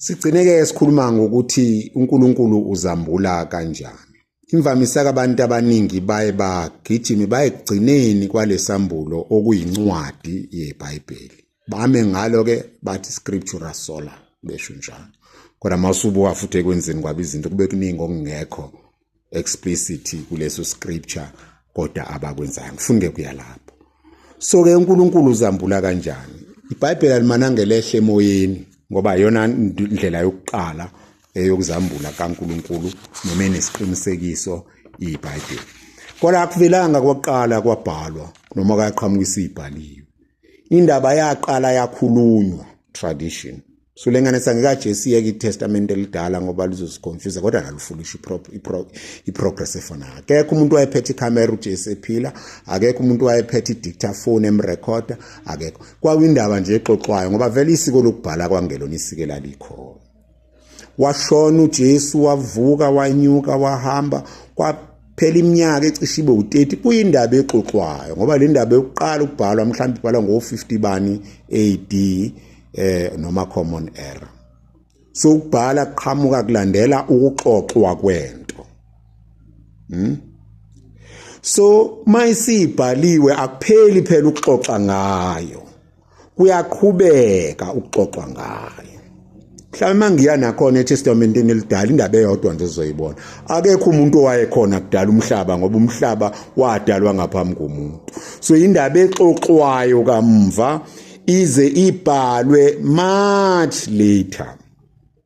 Sigcineke sikhuluma ngokuthi uNkulunkulu uzambula kanjani. Imvamisa kabantu abaningi baye bagijime bayegcineni kwalesambulo okuyincwadi yeBhayibheli. Bame ngalo ke bathi scriptura sola besho njalo. Kodwa masubuka futhi ekwenzeni kwabo izinto kube kuningi okungekho explicit kuleso scripture kodwa abakwenzayo. Ngifunde kuya lapho. So ke uNkulunkulu uzambula kanjani? iBhayibheli alimanangelehle emoyeni ngoba yona indlela yokuqala eyokuzambula kaNkulunkulu noma enesiqinisekiso iBhayibheli. Kodwa akuvelanga kwaqala kwabhalwa noma kaqhamuka isibhaliwe. Indaba yaqala yakhulunywa, tradition. So lenganisa ngikaJesu yeke iTestament elidala ngoba lizosiconfuse kodwa nalufulisha iprogress efanayo. Akekho umuntu wayephethe icamera uJesu ephila, akekho umuntu wayephethe idictaphone emrecorder, akekho. Kwawindaba nje exoxwayo ngoba vele isiko lokubhala kwangelona isiko elalikho. Washona uJesu wavuka wanyuka wahamba kwaphela iminyaka ecishibe u30 kuyindaba exoxwayo ngoba le ndaba yokuqala ukubhalwa mhlawumbe ibhalwa ngo50 bani AD noma common era. So ukubhala qhamuka kulandela ukuxoxwa kwento. So mayisibhaliwe akupheli phela ukuxoxa ngayo. Kuyaqhubeka ukuxoxwa ngayo. Mhlawumbe mangiya nakhona eTestamenteni elidala indaba eyodwa nje uzoyibona. Akekho umuntu owayekhona kudala umhlaba ngoba umhlaba wadalwa ngaphambi komuntu. So indaba exoxwayo kamva ize ibhalwe much later.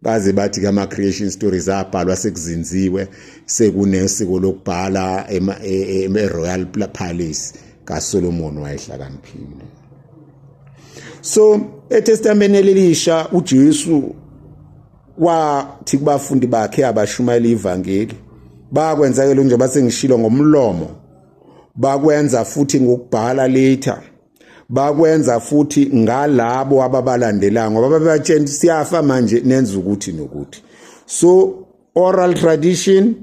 Baze bathi kama creation stories abhalwa sekuzinziwe sekunesiko lokubhala eRoyal Palace kaSolomon wayehlakaniphile. So eTestament elisha uJesu wathi kubafundi bakhe abashumayela ivangeli bakwenza ke nje basengishilo ngomlomo, bakwenza futhi ngokubhala later, bakwenza futhi ngalabo ababalandelayo ngoba babatshela siyafa manje nenza ukuthi nokuthi. So oral tradition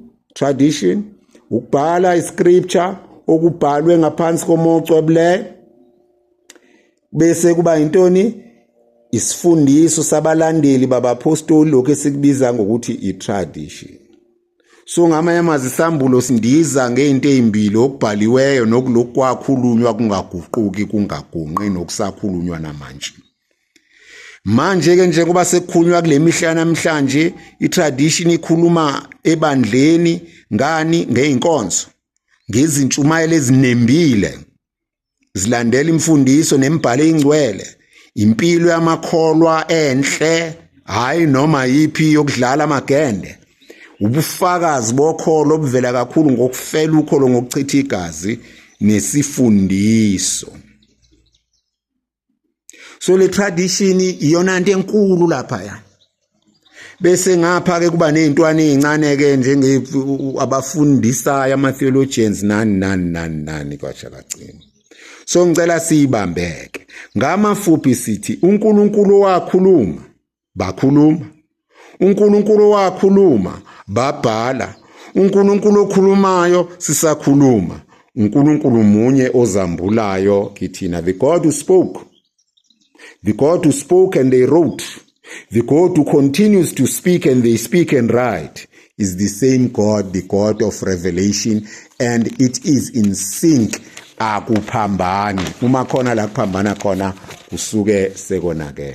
ukubhala iscripture okubhalwe ngaphansi komocwebule bese kuba intoni isifundiso sabalandeli babapostoli lokho esikubiza ngokuthi itradition. So ngamanye amazwi isambulo sindiza ngeinto ezimbili okubhaliweyo nokulokhu kwakhulunywa kungaguquki kungagunqi nokusakhulunywa namanje. Manje ke njengoba sekukhulunywa kule mihla namhlanje itradition ikhuluma ebandleni ngani ngeinkonzo ngezintshumayelo ezinembile zilandela imfundiso nemibhalo engcwele, impilo yamakholwa enhle hayi noma yipi yokudlala amagende, ubufakazi bokholo obuvela kakhulu ngokufela ukholo ngokuchitha igazi nesifundiso. So le tradition iyona into enkulu lapha ya. Bese ngapha ke kuba nezintwana ezincane ke njenge abafundisayo ama theologians nani kwacha kagcina. So ngicela siyibambeke. Ngamafuphi sithi uNkulunkulu wakhuluma, bakhuluma. uNkulunkulu wakhuluma, babhala. uNkulunkulu okhulumayo sisakhuluma. uNkulunkulu munye ozambulayo kithina. The God who spoke. The God who spoke and they wrote. The God who continues to speak and they speak and write is the same God, the God of revelation, and it is in sync. Akuphambani uma khona la kuphambana khona kusuke sekonake.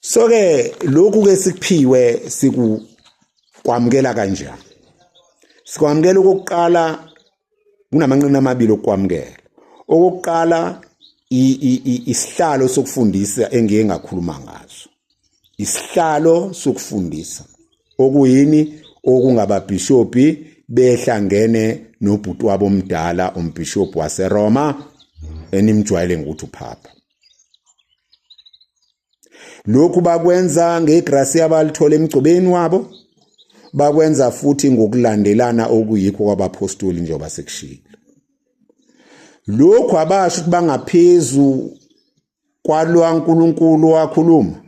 So ke lokhu ke sikuphiwe sikukwamukela kanjani? Sikwamukela ukuqala kunamanqina amabili okwamukela. Okuqala isihlalo sokufundisa engeke ngakhuluma ngazo. Isihlalo sokufundisa okuyini okungababhishopi behlangene nobhuti wabo omdala umbishop waseRoma enimjwayele ngokuthi uPapa. Lokhu bakwenza ngegrasi abalithola emgcobeni wabo, bakwenza futhi ngokulandelana okuyikho kwabapostoli njengoba sekushilo. Lokhu abasho ukuthi bangaphezulu kwalwa uNkulunkulu wakhuluma,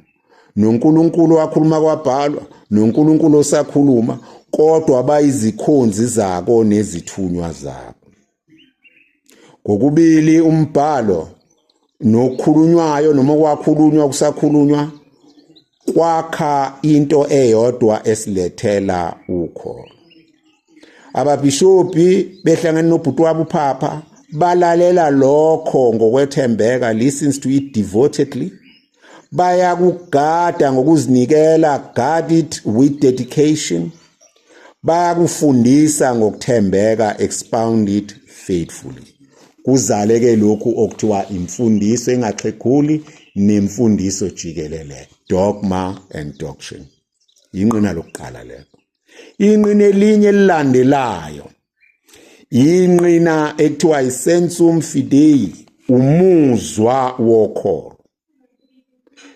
noNkulunkulu wakhuluma kwabhalwa, noNkulunkulu osakhuluma, kodwa abayizikhonzi zako nezithunywa zabo. Kokubili umbhalo nokukhulunywayo noma kwakhulunywa kusakhulunywa kwakha into eyodwa esilethela ukholo. Ababhishopi behlangene nobhuti wabo uPhapha balalela lokho ngokwethembeka, listens to it devotedly. Bayakugada ngokuzinikela, guard it with dedication. Bayakufundisa ngokuthembeka, expound it faithfully. Kuzaleke lokhu okuthiwa imfundiso engaxheguli nemfundiso jikelele, dogma and doctrine. Inqina lokuqala lelo. Inqina elinye elilandelayo inqina ekuthiwa isensum fidei, umuzwa wokholo.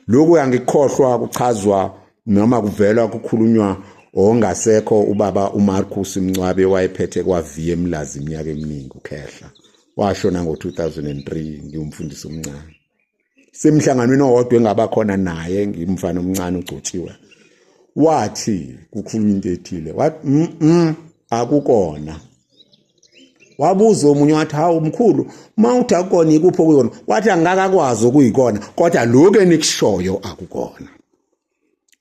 Lokhu angikhohlwa kuchazwa noma kuvela kukhulunywa ongasekho ubaba uMarcus Mncwabe wayephethe kwaViya Mlazi iminyaka eminingi ukhehla. Washona ngo-2003 ngiyumfundisi omncane. Semhlanganweni owodwa engaba khona naye ngimfana omncane ugcotshiwe. Wathi kukhulunywa into ethile, wathi akukona. Wabuza omunye wathi, hawu mkhulu, mawuthi akukona ikuphi okuyona? Wathi angakakwazi ukuyikona, kodwa lokho enikushoyo akukona.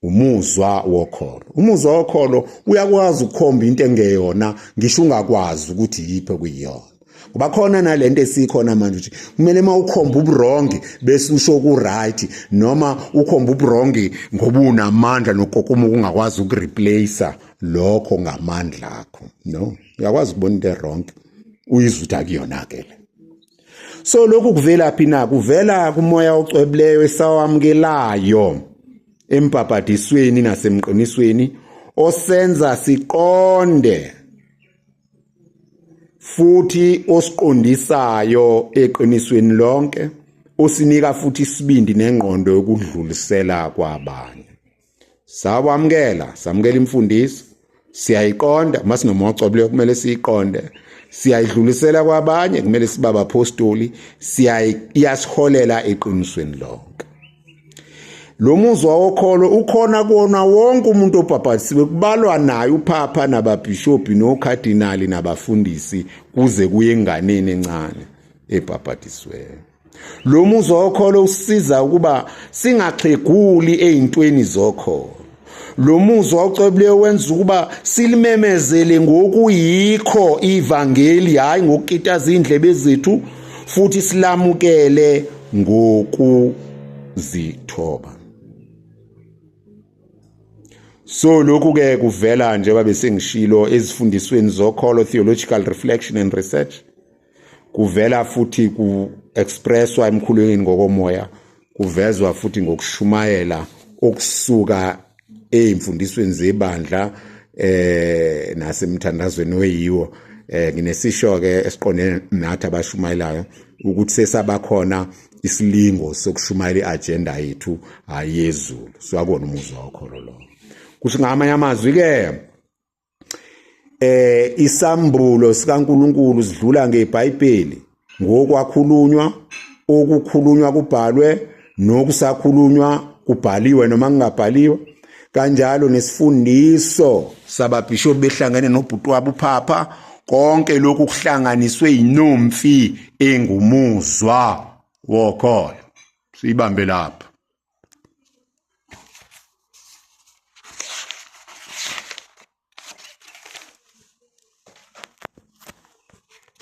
Umuzwa wokholo. Umuzwa wokholo uyakwazi ukukhomba into engeyona ngisho ungakwazi ukuthi yiphi okuyiyona. Kuba khona nalento esikhona manje ukuthi kumele mawukhomba ubrongi bese usho ku right, noma ukhomba ubrongi ngoba unamandla nokokuma ungakwazi ukureplace lokho ngamandla akho. No, uyakwazi ukubona into wrong uyizutha kuyona ke le. So lokhu kuvela phi na? Kuvela kumoya ocwebileyo esawamkelayo empaphatisweni nasemqinisweni osenza siqonde futhi osiqondisayo eqinisweni lonke, osinika futhi isibindi nengqondo yokudlulisela kwabanye. Sawamkela, samkela imfundiso, siyayiqonda, masinomoya ocwebileyo kumele siyiqonde, siyayidlulisela kwabanye kumele sibe abapostoli, iyasiholela eqinisweni lonke. Lo muzwa wokholo ukhona kuona wonke umuntu obhabhatisiwe, kubalwa naye uPhapha nababhishopi nokhadinali nabafundisi kuze kuye enganeni encane ebhabhatisiweyo. Lo muzwa wokholo usiza ukuba singaxheguli ezintweni zokholo. Lo muzwa ocwebileyo wenza ukuba silimemezele ngokuyikho ivangeli, hayi ngokukitaza indlebe zethu, futhi silamukele ngokuzithoba. So lokhu ke kuvela njengoba bese ngishilo ezifundisweni zokholo, theological reflection and research. Kuvela futhi ku expresswa emkhulekweni ngokomoya, kuvezwa futhi ngokushumayela okusuka ezimfundisweni zebandla nasemthandazweni weyiwo. Nginesisho ke esiqondene nathi abashumayelayo ukuthi sesabakhona isilingo sokushumayela iagenda yethu ayezulu. So akona umuzwa wokholo lo. Kuthi ngamanye amazwi ke isambulo sikaNkulunkulu sidlula ngeBhayibheli ngokwakhulunywa, okukhulunywa kubhalwe, nokusakhulunywa kubhaliwe noma kungabhaliwe. Kanjalo nesifundiso sababhishopi behlangene nobhuti wabo uPhapha, konke lokhu kuhlanganiswe inomfi engumuzwa wokholo. Siyibambe lapha.